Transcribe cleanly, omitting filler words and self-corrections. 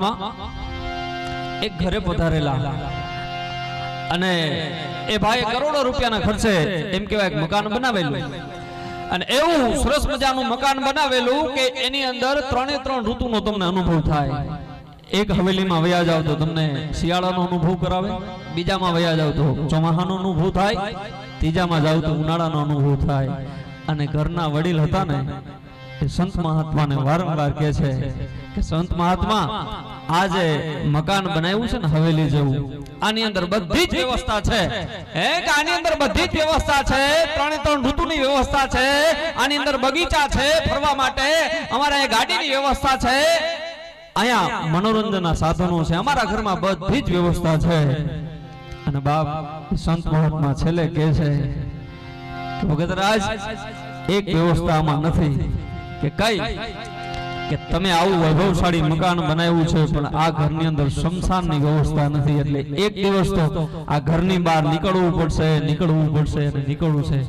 મહાત્મા એક ઘરે પધારેલા અને એ ભાઈ કરોડો રૂપિયાના ખર્ચે એમ કહેવાય એક મકાન બનાવેલું અને એવું સરસ મજાનું મકાન બનાવેલું કે એની અંદર 3 ઋતુનો તમને અનુભવ થાય। એક હવેલીમાં વયા જાવ તો તમને શિયાળાનો અનુભવ કરાવે, બીજામાં વયા જાવ તો ચોમાસાનો અનુભવ થાય, ત્રીજામાં જાવ તો ઉનાળાનો અનુભવ થાય। અને ઘરના વડીલ હતા ને એ સંત મહાત્માને વારંવાર કહે છે કે સંત મહાત્મા આ જે મકાન બનાવ્યું છે ને હવેલી જેવું, આની અંદર બધી જ વ્યવસ્થા છે, કે આની અંદર બધી જ વ્યવસ્થા છે, 3 ઋતુની વ્યવસ્થા છે, આની અંદર બગીચા છે ફરવા માટે, અમારા ગાડીની વ્યવસ્થા છે, અહીંયા મનોરંજનના સાધનો છે, અમારા ઘરમાં બધી જ વ્યવસ્થા છે। અને બાપ સંત મહાત્મા છેલ્લે કહે છે કે ભગતરાજ એક વ્યવસ્થામાં નથી કે કઈ કે તમે આવું વૈભવશાળી મકાન બનાવ્યું છે પણ આ ઘરની અંદર શમશાનની વ્યવસ્થા નથી, એટલે એક દિવસ તો આ ઘરની બહાર નીકળવું પડશે અને નીકળવું છે।